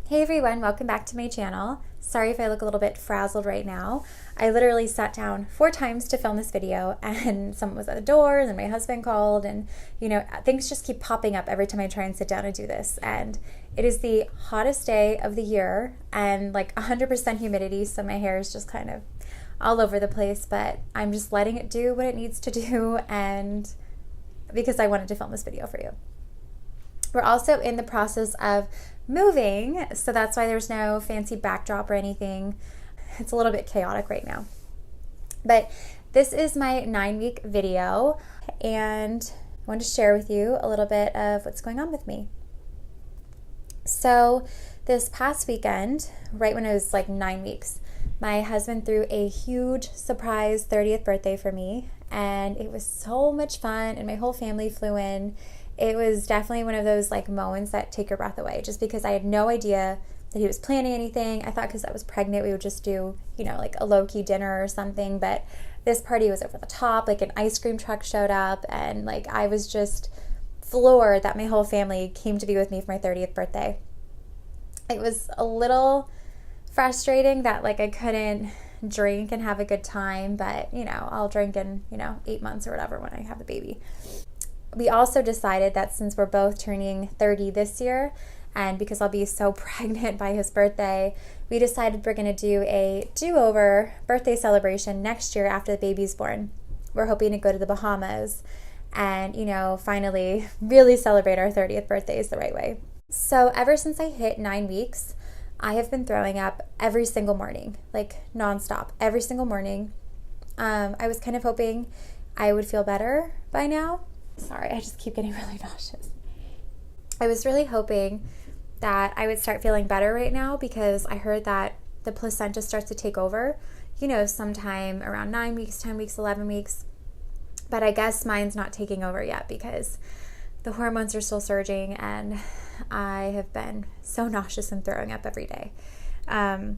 Hey everyone, welcome back to my channel. Sorry if I look a little bit frazzled right now. I literally sat down 4 times to film this video and someone was at the door and then my husband called and things just keep popping up every time I try and sit down and do this. And it is the hottest day of the year and like 100% humidity, so my hair is just kind of all over the place, but I'm just letting it do what it needs to do and because I wanted to film this video for you. We're also in the process of moving, so that's why there's no fancy backdrop or anything. It's a little bit chaotic right now. But this is my 9-week video, and I want to share with you a little bit of what's going on with me. So this past weekend, right when it was like 9 weeks, my husband threw a huge surprise 30th birthday for me, and it was so much fun, and my whole family flew in. It was definitely one of those like moments that take your breath away, just because I had no idea that he was planning anything. I thought because I was pregnant we would just do, like a low-key dinner or something, but this party was over the top. Like an ice cream truck showed up, and like I was just floored that my whole family came to be with me for my 30th birthday. It was a little frustrating that like I couldn't drink and have a good time, but I'll drink in 8 months or whatever when I have the baby. We also decided that since we're both turning 30 this year, and because I'll be so pregnant by his birthday, we decided we're going to do a do-over birthday celebration next year after the baby's born. We're hoping to go to the Bahamas and, finally really celebrate our 30th birthdays the right way. So ever since I hit 9 weeks, I have been throwing up every single morning, like nonstop, every single morning. I was kind of hoping I would feel better by now. Sorry, I just keep getting really nauseous. I was really hoping that I would start feeling better right now because I heard that the placenta starts to take over, sometime around 9 weeks, 10 weeks, 11 weeks. But I guess mine's not taking over yet because the hormones are still surging and I have been so nauseous and throwing up every day. I've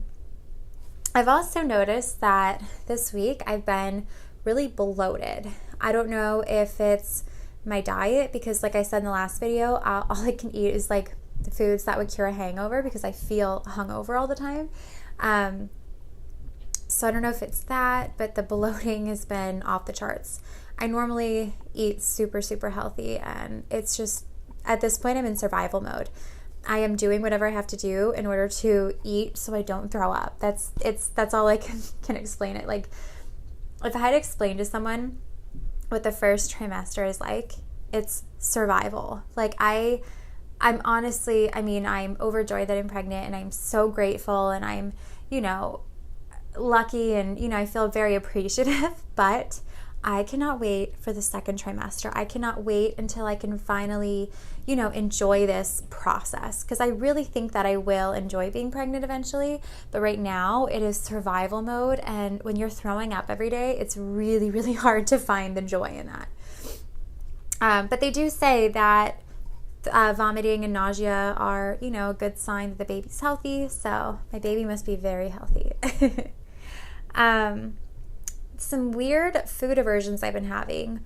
also noticed that this week I've been really bloated. I don't know if it's my diet because like I said in the last video, all I can eat is like the foods that would cure a hangover because I feel hungover all the time. So I don't know if it's that, but the bloating has been off the charts. I normally eat super, super healthy and it's just, at this point I'm in survival mode. I am doing whatever I have to do in order to eat so I don't throw up. That's all I can explain it. Like if I had to explain to someone what the first trimester is like, it's survival. Like I'm honestly, I'm overjoyed that I'm pregnant and I'm so grateful and I'm, lucky and, I feel very appreciative, but I cannot wait for the second trimester. I cannot wait until I can finally, enjoy this process because I really think that I will enjoy being pregnant eventually. But right now it is survival mode. And when you're throwing up every day, it's really, really hard to find the joy in that. But they do say that vomiting and nausea are, a good sign that the baby's healthy. So my baby must be very healthy. Some weird food aversions I've been having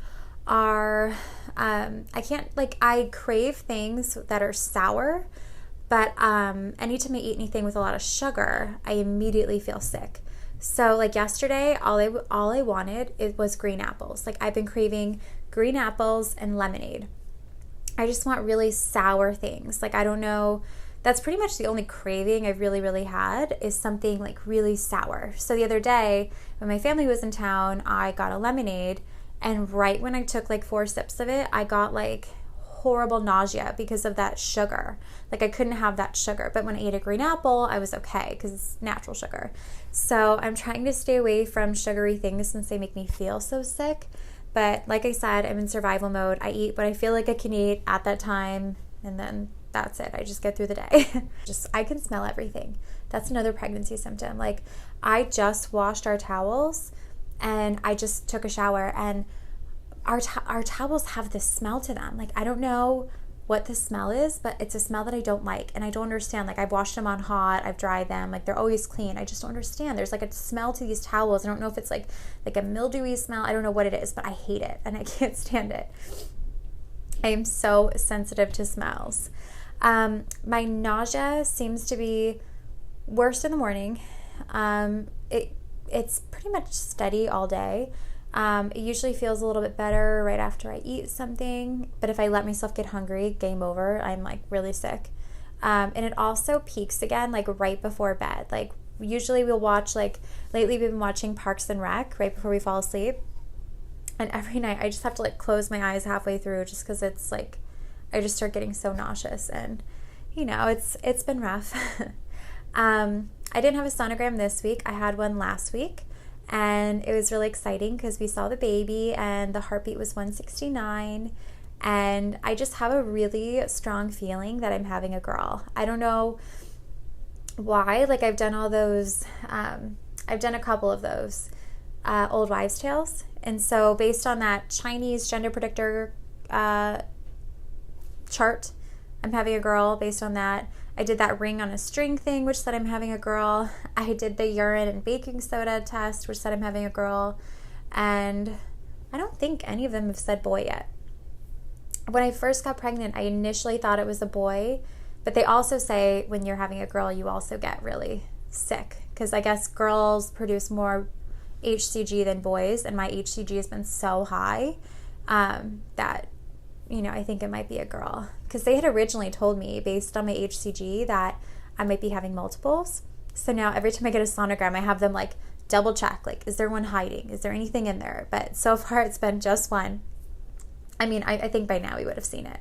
are, I crave things that are sour, but anytime I eat anything with a lot of sugar, I immediately feel sick. So like yesterday, all I wanted was green apples. Like I've been craving green apples and lemonade. I just want really sour things. Like I don't know, that's pretty much the only craving I've really, really had is something like really sour. So the other day when my family was in town, I got a lemonade and right when I took like 4 sips of it, I got like horrible nausea because of that sugar. Like I couldn't have that sugar. But when I ate a green apple, I was okay because it's natural sugar. So I'm trying to stay away from sugary things since they make me feel so sick. But like I said, I'm in survival mode. I eat what I feel like I can eat at that time and then that's it. I just get through the day. I can smell everything. That's another pregnancy symptom. Like I just washed our towels and I just took a shower and our towels have this smell to them. Like I don't know what the smell is, but it's a smell that I don't like and I don't understand. Like I've washed them on hot, I've dried them, like they're always clean. I just don't understand. There's like a smell to these towels. I don't know if it's like a mildewy smell. I don't know what it is, but I hate it and I can't stand it. I am so sensitive to smells. My nausea seems to be worse in the morning. It's pretty much steady all day. It usually feels a little bit better right after I eat something, but if I let myself get hungry, game over. I'm like really sick. And it also peaks again like right before bed. Like usually we'll watch, like lately we've been watching Parks and Rec right before we fall asleep. And every night I just have to like close my eyes halfway through just because it's like I just start getting so nauseous, and it's been rough. I didn't have a sonogram this week. I had one last week, and it was really exciting because we saw the baby and the heartbeat was 169, and I just have a really strong feeling that I'm having a girl. I don't know why. Like I've done all those, I've done a couple of those old wives' tales, and so based on that Chinese gender predictor chart, I'm having a girl based on that. I did that ring on a string thing, which said I'm having a girl. I did the urine and baking soda test, which said I'm having a girl. And I don't think any of them have said boy yet. When I first got pregnant, I initially thought it was a boy, but they also say when you're having a girl, you also get really sick, because I guess girls produce more HCG than boys, and my HCG has been so high that I think it might be a girl, because they had originally told me based on my HCG that I might be having multiples. So now every time I get a sonogram, I have them like double check, like, is there one hiding? Is there anything in there? But so far it's been just one. I mean, I think by now we would have seen it.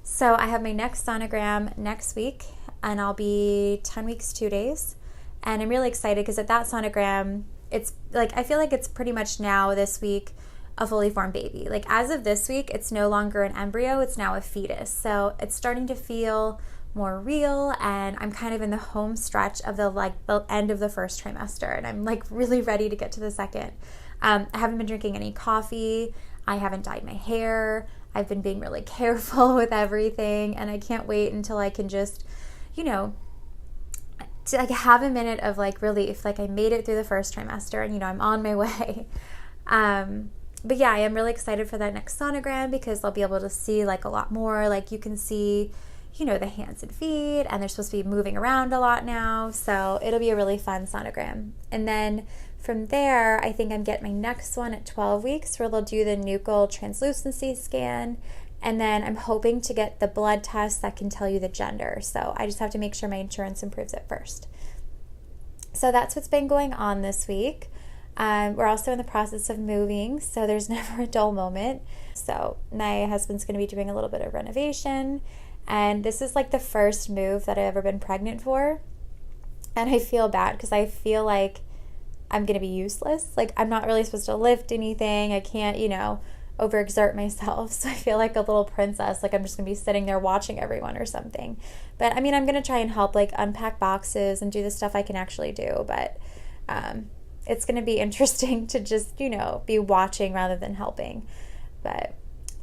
So I have my next sonogram next week, and I'll be 10 weeks, 2 days. And I'm really excited because at that sonogram, it's like, I feel like it's pretty much now this week a fully formed baby. Like as of this week, it's no longer an embryo, it's now a fetus. So it's starting to feel more real, and I'm kind of in the home stretch of the end of the first trimester, and I'm like really ready to get to the second. I haven't been drinking any coffee. I haven't dyed my hair. I've been being really careful with everything, and I can't wait until I can just, to like have a minute of like relief. Like I made it through the first trimester, and I'm on my way. But yeah, I am really excited for that next sonogram because I'll be able to see like a lot more. Like you can see, the hands and feet, and they're supposed to be moving around a lot now. So it'll be a really fun sonogram. And then from there, I think I'm getting my next one at 12 weeks where they'll do the nuchal translucency scan. And then I'm hoping to get the blood test that can tell you the gender. So I just have to make sure my insurance approves it first. So that's what's been going on this week. We're also in the process of moving, so there's never a dull moment. So my husband's going to be doing a little bit of renovation, and this is like the first move that I've ever been pregnant for. And I feel bad because I feel like I'm going to be useless. Like I'm not really supposed to lift anything. I can't, overexert myself. So I feel like a little princess, like I'm just going to be sitting there watching everyone or something. But I mean, I'm going to try and help like unpack boxes and do the stuff I can actually do. But it's going to be interesting to just, be watching rather than helping. But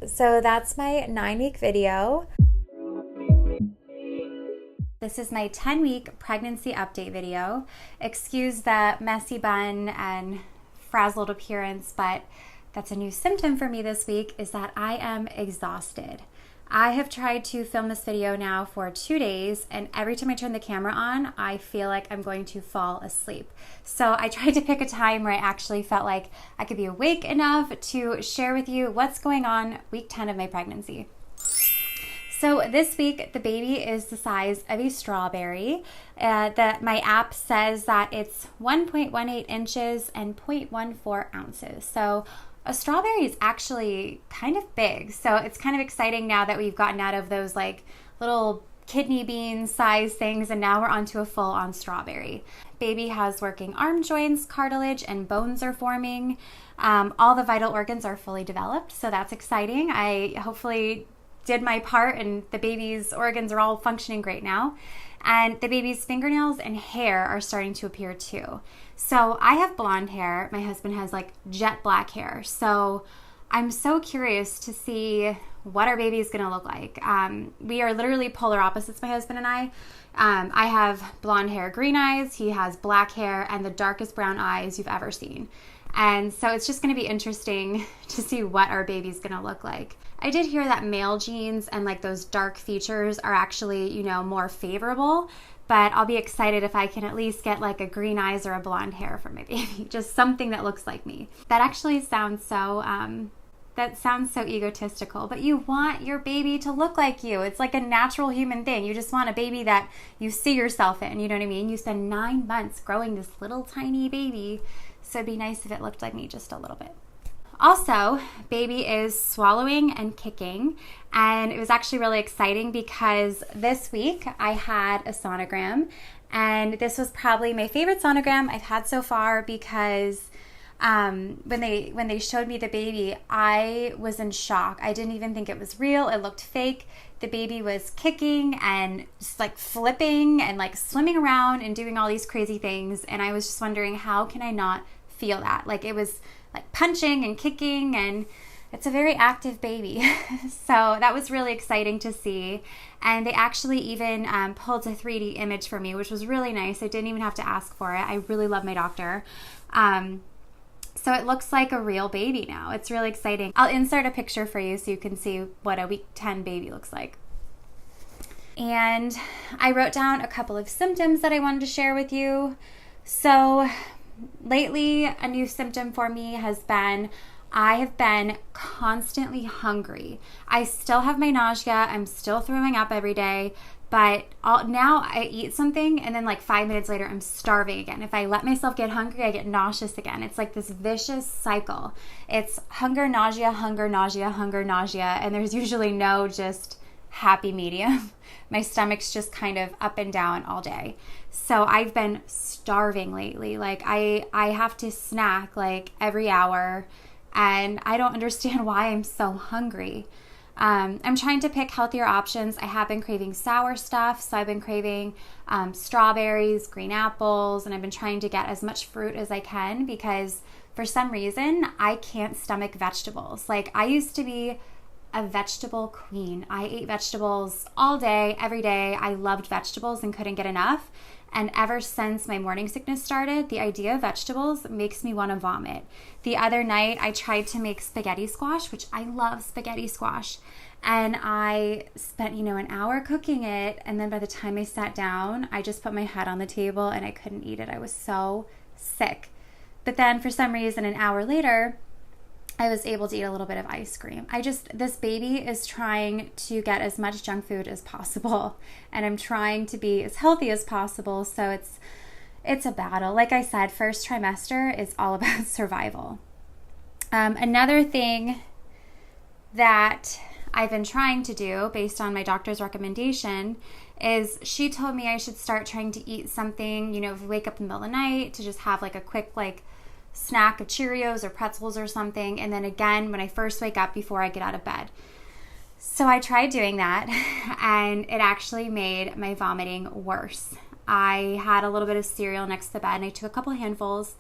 so that's my 9-week video. This is my 10-week pregnancy update video. Excuse the messy bun and frazzled appearance, but that's a new symptom for me this week, is that I am exhausted. I have tried to film this video now for 2 days, and every time I turn the camera on, I feel like I'm going to fall asleep. So I tried to pick a time where I actually felt like I could be awake enough to share with you what's going on week 10 of my pregnancy. So this week, the baby is the size of a strawberry. My app says that it's 1.18 inches and 0.14 ounces. So a strawberry is actually kind of big. So it's kind of exciting now that we've gotten out of those like little kidney bean size things, and now we're onto a full-on strawberry. Baby has working arm joints, cartilage, and bones are forming. All the vital organs are fully developed, so that's exciting. I hopefully did my part, and the baby's organs are all functioning great now. And the baby's fingernails and hair are starting to appear too. So I have blonde hair. My husband has like jet black hair. So I'm so curious to see what our baby is going to look like. We are literally polar opposites, my husband and I. I have blonde hair, green eyes. He has black hair and the darkest brown eyes you've ever seen. And so it's just going to be interesting to see what our baby's going to look like. I did hear that male genes and like those dark features are actually, you know, more favorable, but I'll be excited if I can at least get like a green eyes or a blonde hair for my baby, just something that looks like me. That actually sounds so, that sounds so egotistical, but you want your baby to look like you. It's like a natural human thing. You just want a baby that you see yourself in, you know what I mean? You spend 9 months growing this little tiny baby, so it'd be nice if it looked like me just a little bit. Also, baby is swallowing and kicking, and it was actually really exciting because this week I had a sonogram, and this was probably my favorite sonogram I've had so far because when they showed me the baby, I was in shock. I didn't even think it was real. It looked fake. The baby was kicking and just like flipping and like swimming around and doing all these crazy things, and I was just wondering, how can I not feel that? Like, it was like punching and kicking, and it's a very active baby. So that was really exciting to see. And they actually even pulled a 3D image for me, which was really nice. I didn't even have to ask for it. I really love my doctor. So it looks like a real baby now. It's really exciting. I'll insert a picture for you so you can see what a week 10 baby looks like. And I wrote down a couple of symptoms that I wanted to share with you. So lately, a new symptom for me has been I have been constantly hungry. I still have my nausea. I'm still throwing up every day, but now I eat something and then like 5 minutes later, I'm starving again. If I let myself get hungry, I get nauseous again. It's like this vicious cycle. It's hunger, nausea, hunger, nausea, hunger, nausea, and there's usually no just happy medium. My stomach's just kind of up and down all day. So I've been starving lately. Like I have to snack like every hour, and I don't understand why I'm so hungry. I'm trying to pick healthier options. I have been craving sour stuff, so I've been craving strawberries, green apples, and I've been trying to get as much fruit as I can because for some reason I can't stomach vegetables. Like, I used to be a vegetable queen. I ate vegetables all day, every day. I loved vegetables and couldn't get enough. And ever since my morning sickness started, the idea of vegetables makes me want to vomit. The other night, I tried to make spaghetti squash, which I love spaghetti squash. And I spent, an hour cooking it. And then by the time I sat down, I just put my head on the table and I couldn't eat it. I was so sick. But then for some reason, an hour later, I was able to eat a little bit of ice cream. This baby is trying to get as much junk food as possible, and I'm trying to be as healthy as possible, so it's a battle. Like I said, first trimester is all about survival. Another thing that I've been trying to do based on my doctor's recommendation is she told me I should start trying to eat something, if I wake up in the middle of the night, to just have like a quick snack of Cheerios or pretzels or something, and then again when I first wake up before I get out of bed. So I tried doing that, and it actually made my vomiting worse. I had a little bit of cereal next to the bed, and I took a couple handfuls,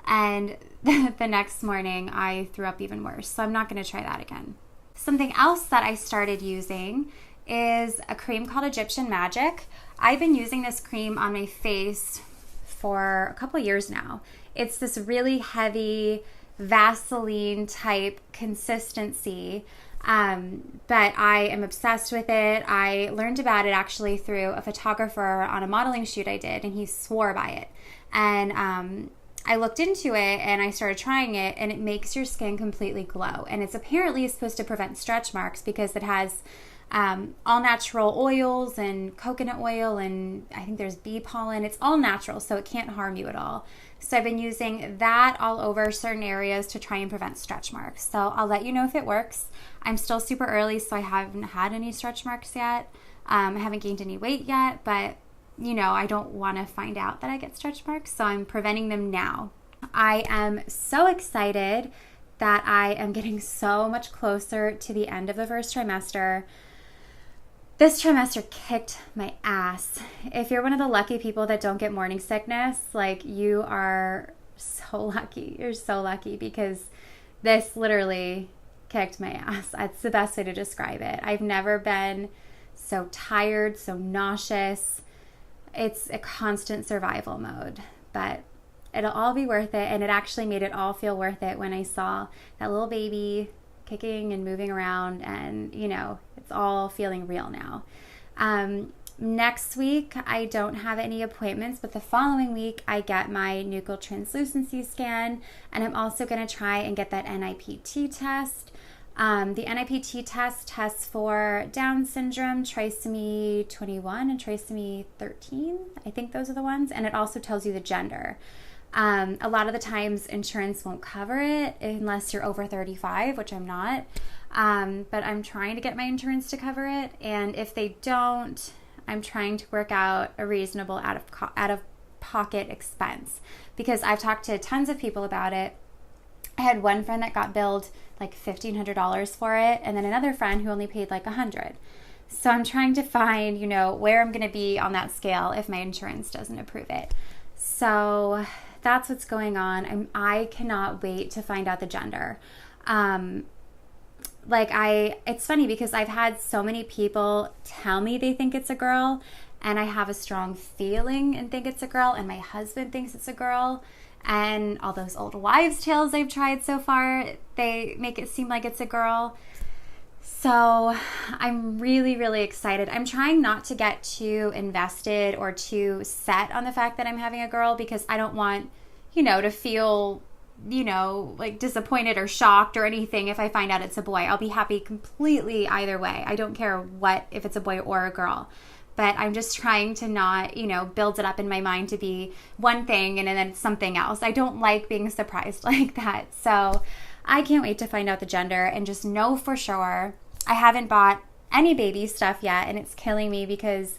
and the next morning I threw up even worse. So I'm not going to try that again. Something else that I started using is a cream called Egyptian Magic. I've been using this cream on my face for a couple years now. It's this really heavy Vaseline type consistency, but I am obsessed with it. I learned about it actually through a photographer on a modeling shoot I did, and he swore by it. And I looked into it and I started trying it, and it makes your skin completely glow. And it's apparently supposed to prevent stretch marks because it has all natural oils and coconut oil, and I think there's bee pollen. It's all natural, so it can't harm you at all. So I've been using that all over certain areas to try and prevent stretch marks. So I'll let you know if it works. I'm still super early, so I haven't had any stretch marks yet. I haven't gained any weight yet, but I don't want to find out that I get stretch marks, so I'm preventing them now. I am so excited that I am getting so much closer to the end of the first trimester. This trimester kicked my ass. If you're one of the lucky people that don't get morning sickness, you are so lucky. You're so lucky because this literally kicked my ass. That's the best way to describe it. I've never been so tired, so nauseous. It's a constant survival mode, but it'll all be worth it. And it actually made it all feel worth it when I saw that little baby kicking and moving around, and, it's all feeling real now. Next week, I don't have any appointments, but the following week, I get my nuchal translucency scan, and I'm also going to try and get that NIPT test. The NIPT test tests for Down syndrome, trisomy 21 and trisomy 13. I think those are the ones. And it also tells you the gender. A lot of the times insurance won't cover it unless you're over 35, which I'm not. But I'm trying to get my insurance to cover it. And if they don't, I'm trying to work out a reasonable out-of-pocket expense, because I've talked to tons of people about it. I had one friend that got billed like $1,500 for it, and then another friend who only paid like $100. So I'm trying to find, where I'm going to be on that scale if my insurance doesn't approve it. So that's what's going on. I cannot wait to find out the gender. It's funny because I've had so many people tell me they think it's a girl, and I have a strong feeling and think it's a girl, and my husband thinks it's a girl. And all those old wives' tales I've tried so far, they make it seem like it's a girl. So I'm really, really excited. I'm trying not to get too invested or too set on the fact that I'm having a girl, because I don't want, to feel, like disappointed or shocked or anything if I find out it's a boy. I'll be happy completely either way. I don't care if it's a boy or a girl. But I'm just trying to not, build it up in my mind to be one thing and then something else. I don't like being surprised like that. So I can't wait to find out the gender and just know for sure. I haven't bought any baby stuff yet, and it's killing me because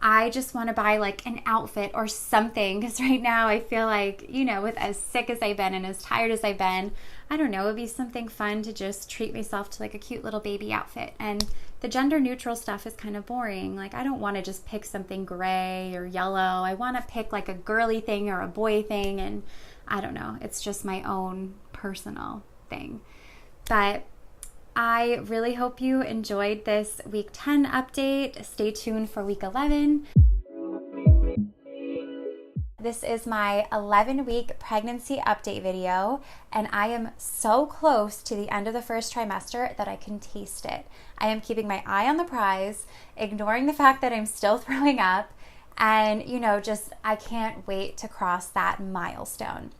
I just want to buy like an outfit or something. Because right now I feel like, with as sick as I've been and as tired as I've been, I don't know, it would be something fun to just treat myself to like a cute little baby outfit. And the gender neutral stuff is kind of boring. Like, I don't want to just pick something gray or yellow. I want to pick like a girly thing or a boy thing. And I don't know, it's just my own personal thing. But I really hope you enjoyed this week 10 update. Stay tuned for week 11. This is my 11-week pregnancy update video, and I am so close to the end of the first trimester that I can taste it. I am keeping my eye on the prize, ignoring the fact that I'm still throwing up, and I can't wait to cross that milestone.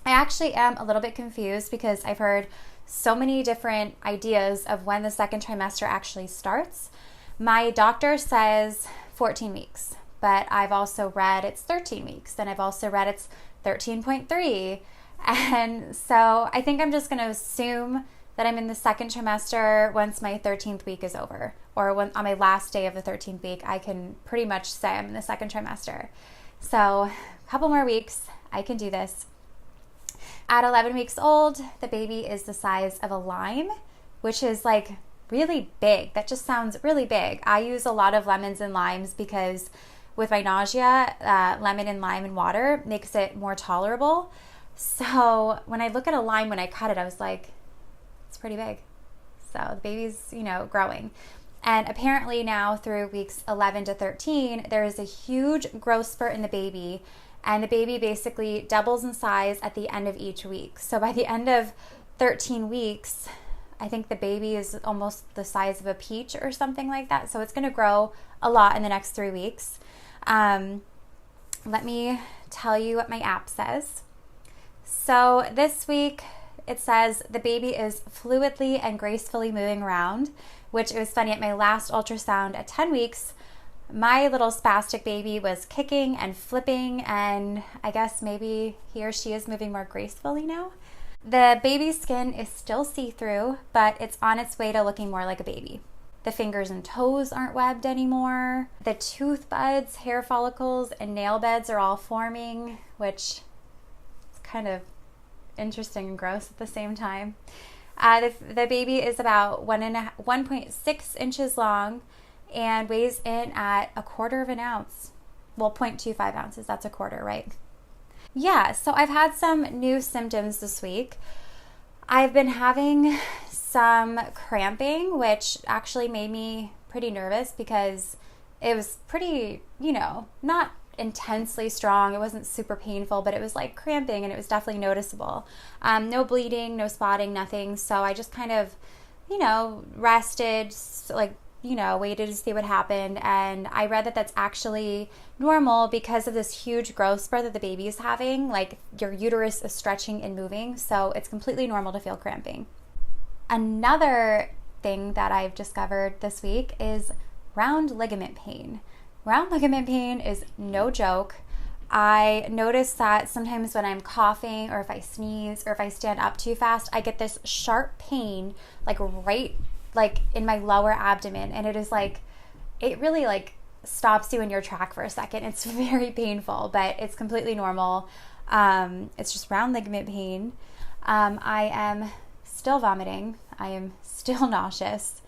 I actually am a little bit confused because I've heard so many different ideas of when the second trimester actually starts. My doctor says 14 weeks. But I've also read it's 13 weeks, and I've also read it's 13.3. And so I think I'm just going to assume that I'm in the second trimester once my 13th week is over. Or when on my last day of the 13th week, I can pretty much say I'm in the second trimester. So a couple more weeks, I can do this. At 11 weeks old, the baby is the size of a lime, which is like really big. That just sounds really big. I use a lot of lemons and limes because with my nausea, lemon and lime and water makes it more tolerable. So when I look at a lime when I cut it, I was like, it's pretty big. So the baby's, growing. And apparently now through weeks 11 to 13, there is a huge growth spurt in the baby. And the baby basically doubles in size at the end of each week. So by the end of 13 weeks, I think the baby is almost the size of a peach or something like that. So it's going to grow a lot in the next 3 weeks. Let me tell you what my app says. So this week it says the baby is fluidly and gracefully moving around, which it was funny. At my last ultrasound at 10 weeks, my little spastic baby was kicking and flipping, and I guess maybe he or she is moving more gracefully now. The baby's skin is still see-through, but it's on its way to looking more like a baby. The fingers and toes aren't webbed anymore. The tooth buds, hair follicles, and nail beds are all forming, which is kind of interesting and gross at the same time. The baby is about 1.6 inches long and weighs in at 1/4 ounce. Well, 0.25 ounces, that's a quarter, right? Yeah, so I've had some new symptoms this week. I've been having some cramping, which actually made me pretty nervous because it was pretty, not intensely strong. It wasn't super painful, but it was like cramping and it was definitely noticeable. No bleeding, no spotting, nothing. So I just kind of, rested, like, waited to see what happened. And I read that that's actually normal because of this huge growth spurt that the baby is having. Like, your uterus is stretching and moving. So it's completely normal to feel cramping. Another thing that I've discovered this week is round ligament pain. Round ligament pain is no joke. I notice that sometimes when I'm coughing or if I sneeze or if I stand up too fast, I get this sharp pain like right like in my lower abdomen, and it is like, it really like stops you in your track for a second. It's very painful, but it's completely normal. It's just round ligament pain. I am still vomiting. I am still nauseous.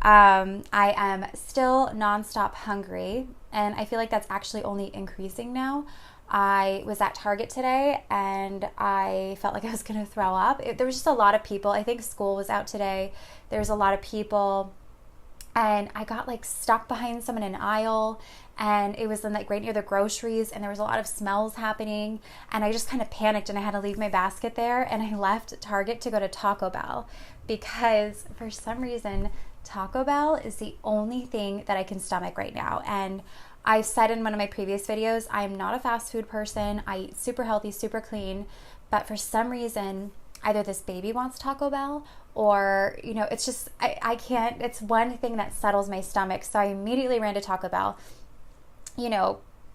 I am still nonstop hungry, and I feel like that's actually only increasing now. I was at Target today and I felt like I was going to throw up. There was just a lot of people. I think school was out today. There was a lot of people, and I got like stuck behind someone in an aisle, and it was in like right near the groceries, and there was a lot of smells happening, and I just kind of panicked and I had to leave my basket there, and I left Target to go to Taco Bell because for some reason Taco Bell is the only thing that I can stomach right now. And I've said in one of my previous videos, I'm not a fast food person. I eat super healthy, super clean, but for some reason, either this baby wants Taco Bell or, it's just, I can't, it's one thing that settles my stomach. So I immediately ran to Taco Bell,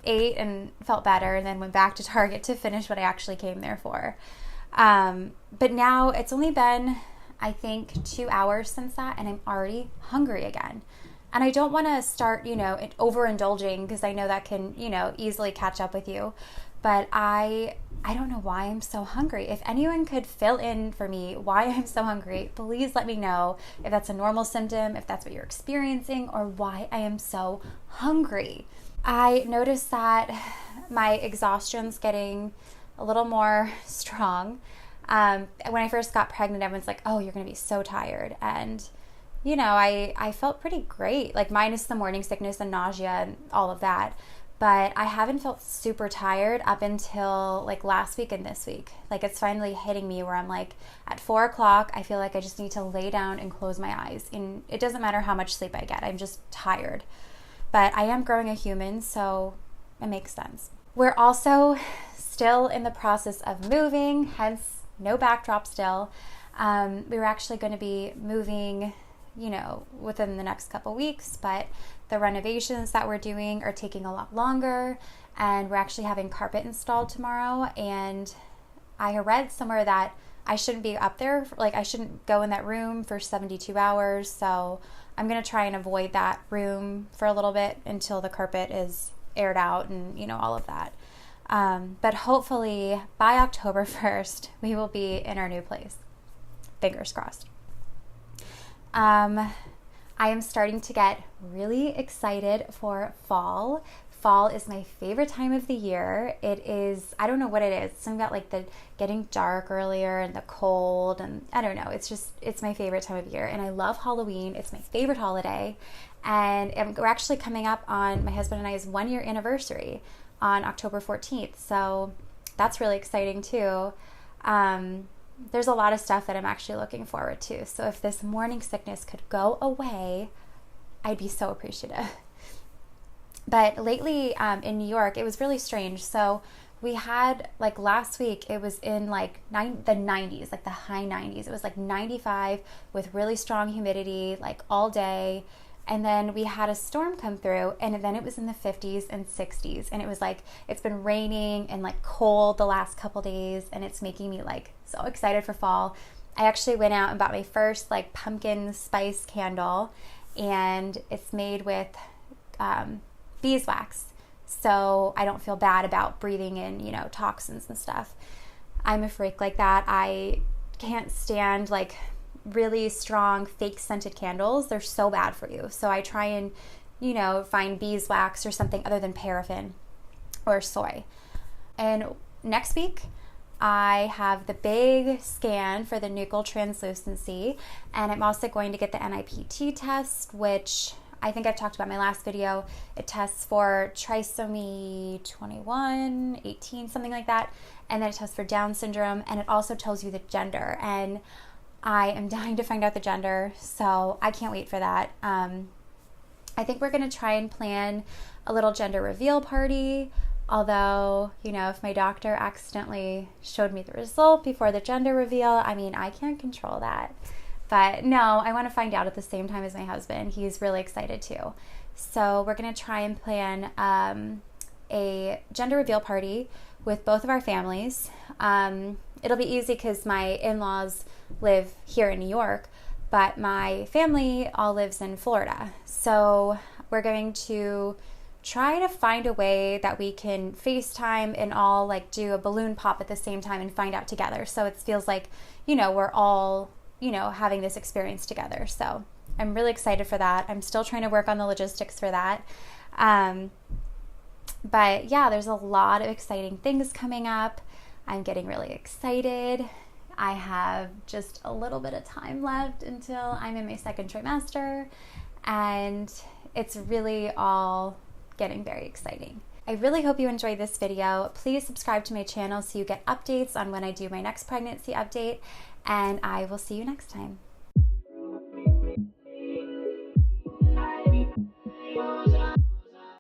ate and felt better, and then went back to Target to finish what I actually came there for. But now it's only been, I think, 2 hours since that, and I'm already hungry again. And I don't want to start, overindulging, because I know that can, easily catch up with you. But I don't know why I'm so hungry. If anyone could fill in for me why I'm so hungry, please let me know if that's a normal symptom, if that's what you're experiencing, or why I am so hungry. I noticed that my exhaustion's getting a little more strong. When I first got pregnant, everyone's like, oh, you're going to be so tired. And I felt pretty great, like minus the morning sickness and nausea and all of that. But I haven't felt super tired up until like last week and this week. Like, it's finally hitting me where I'm like, at 4 o'clock, I feel like I just need to lay down and close my eyes. And it doesn't matter how much sleep I get. I'm just tired. But I am growing a human, so it makes sense. We're also still in the process of moving, hence no backdrop still. We were actually going to be moving within the next couple weeks, but the renovations that we're doing are taking a lot longer, and we're actually having carpet installed tomorrow. And I read somewhere that I shouldn't be up there, like I shouldn't go in that room for 72 hours. So I'm going to try and avoid that room for a little bit until the carpet is aired out and, all of that. But hopefully by October 1st, we will be in our new place. Fingers crossed. I am starting to get really excited for fall. Fall is my favorite time of the year. It is, I don't know what it is. Something about like the getting dark earlier and the cold, and I don't know. It's my favorite time of year. And I love Halloween. It's my favorite holiday. And we're actually coming up on my husband and I's 1-year anniversary on October 14th. So that's really exciting too. There's a lot of stuff that I'm actually looking forward to. So if this morning sickness could go away, I'd be so appreciative. But lately in New York, it was really strange. So we had, like last week, it was in like the 90s, like the high 90s. It was like 95 with really strong humidity, like all day. And then we had a storm come through, and then it was in the 50s and 60s. And it was like, it's been raining and like cold the last couple days, and it's making me like so excited for fall. I actually went out and bought my first like pumpkin spice candle, and it's made with beeswax. So I don't feel bad about breathing in, toxins and stuff. I'm a freak like that. I can't stand like really strong fake scented candles. They're so bad for you. So I try and, find beeswax or something other than paraffin or soy. And next week, I have the big scan for the nuchal translucency, and I'm also going to get the NIPT test, which I think I've talked about in my last video. It tests for trisomy 21, 18, something like that. And then it tests for Down syndrome, and it also tells you the gender. And I am dying to find out the gender, so I can't wait for that. I think we're going to try and plan a little gender reveal party. Although, you know, if my doctor accidentally showed me the result before the gender reveal, I mean, I can't control that. But no, I want to find out at the same time as my husband. He's really excited too. So we're going to try and plan a gender reveal party with both of our families. It'll be easy because my in-laws live here in New York, but my family all lives in Florida. So we're going to try to find a way that we can FaceTime and all like do a balloon pop at the same time and find out together. So it feels like, you know, we're all, you know, having this experience together. So I'm really excited for that. I'm still trying to work on the logistics for that. But yeah, there's a lot of exciting things coming up. I'm getting really excited. I have just a little bit of time left until I'm in my second trimester, and it's really all getting very exciting. I really hope you enjoyed this video. Please subscribe to my channel so you get updates on when I do my next pregnancy update, and I will see you next time.